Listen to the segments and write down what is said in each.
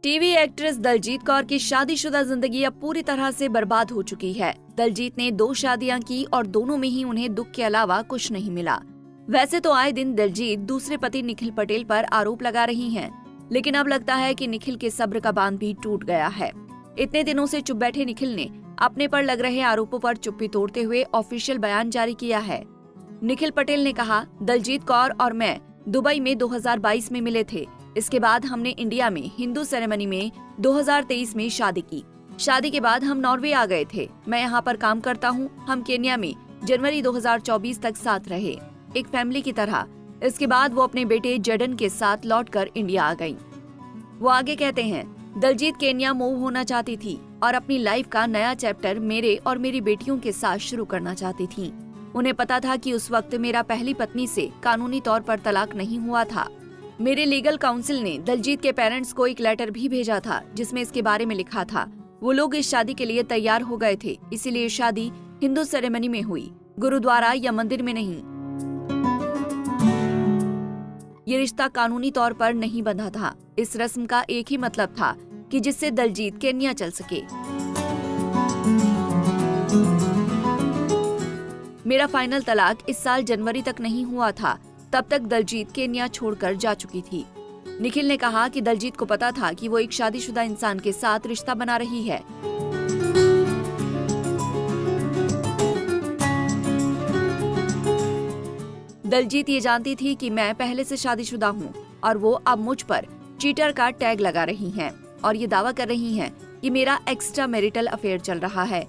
TV actress Daljit Kaur की शादीशुदा जिंदगी अब पूरी तरह से बर्बाद हो चुकी है। दलजीत ने 2 शादियां की और दोनों में ही उन्हें दुख के अलावा कुछ नहीं मिला। वैसे तो आए दिन दलजीत दूसरे पति निखिल पटेल पर आरोप लगा रही हैं, लेकिन अब लगता है कि निखिल के सब्र का बांध भी टूट गया है। इतने दिनों से चुप बैठे निखिल ने अपने पर लग रहे आरोपों पर चुप्पी तोड़ते हुए ऑफिशियल बयान जारी किया है। निखिल पटेल ने कहा, दलजीत कौर और मैं दुबई में 2022 में मिले थे। इसके बाद हमने इंडिया में हिंदू सेरेमनी में 2023 में शादी की। शादी के बाद हम नॉर्वे आ गए थे। मैं यहाँ पर काम करता हूँ। हम केन्या में जनवरी 2024 तक साथ रहे, एक फैमिली की तरह। इसके बाद वो अपने बेटे जेडन के साथ लौटकर इंडिया आ गयी। वो आगे कहते हैं, दलजीत केन्या मूव होना चाहती थी और अपनी लाइफ का नया चैप्टर मेरे और मेरी बेटियों के साथ शुरू करना चाहती थी। उन्हें पता था कि उस वक्त मेरा पहली पत्नी से कानूनी तौर पर तलाक नहीं हुआ था। मेरे लीगल काउंसिल ने दलजीत के पेरेंट्स को एक लेटर भी भेजा था जिसमें इसके बारे में लिखा था। वो लोग इस शादी के लिए तैयार हो गए थे, इसीलिए शादी हिंदू सेरेमनी में हुई, गुरुद्वारा या मंदिर में नहीं। ये रिश्ता कानूनी तौर पर नहीं बंधा था। इस रस्म का एक ही मतलब था कि जिससे दलजीत केन्या चल सके। मेरा फाइनल तलाक इस साल जनवरी तक नहीं हुआ था। तब तक दलजीत केन्या छोड़कर जा चुकी थी। निखिल ने कहा कि दलजीत को पता था कि वो एक शादीशुदा इंसान के साथ रिश्ता बना रही है। दलजीत ये जानती थी कि मैं पहले से शादीशुदा हूँ और वो अब मुझ पर चीटर का टैग लगा रही हैं और ये दावा कर रही हैं कि मेरा एक्स्ट्रा मैरिटल अफेयर चल रहा है।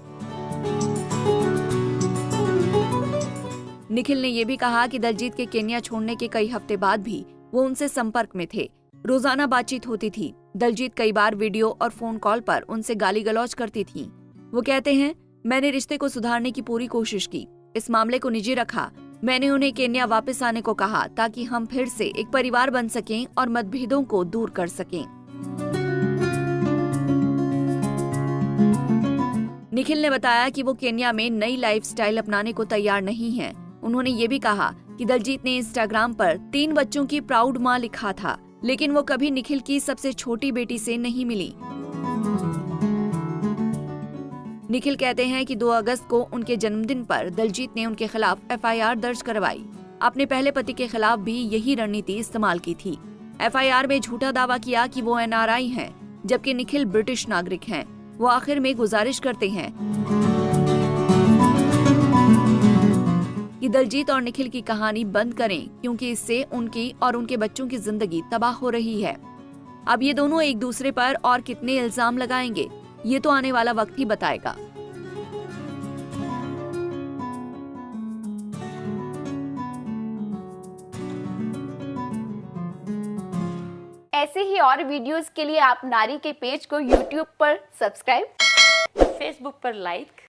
निखिल ने यह भी कहा कि दलजीत के केन्या छोड़ने के कई हफ्ते बाद भी वो उनसे संपर्क में थे। रोजाना बातचीत होती थी। दलजीत कई बार वीडियो और फोन कॉल पर उनसे गाली गलौज करती थी। वो कहते हैं, मैंने रिश्ते को सुधारने की पूरी कोशिश की, इस मामले को निजी रखा। मैंने उन्हें केन्या वापस आने को कहा ताकि हम फिर से एक परिवार बन सकें और मतभेदों को दूर कर सकें। निखिल ने बताया कि वो केन्या में नई लाइफस्टाइल अपनाने को तैयार नहीं है। उन्होंने ये भी कहा कि दलजीत ने इंस्टाग्राम पर 3 बच्चों की प्राउड मां लिखा था, लेकिन वो कभी निखिल की सबसे छोटी बेटी से नहीं मिली। निखिल कहते हैं कि 2 अगस्त को उनके जन्मदिन पर दलजीत ने उनके खिलाफ FIR दर्ज करवाई। अपने पहले पति के खिलाफ भी यही रणनीति इस्तेमाल की थी। FIR में झूठा दावा किया कि वो NRI हैं, जबकि निखिल ब्रिटिश नागरिक हैं। वो आखिर में गुजारिश करते हैं कि दलजीत और निखिल की कहानी बंद करें, क्योंकि इससे उनकी और उनके बच्चों की जिंदगी तबाह हो रही है। अब ये दोनों एक दूसरे पर और कितने इल्जाम लगाएंगे, ये तो आने वाला वक्त ही बताएगा। ऐसे ही और वीडियोस के लिए आप नारी के पेज को YouTube पर सब्सक्राइब, फेसबुक पर लाइक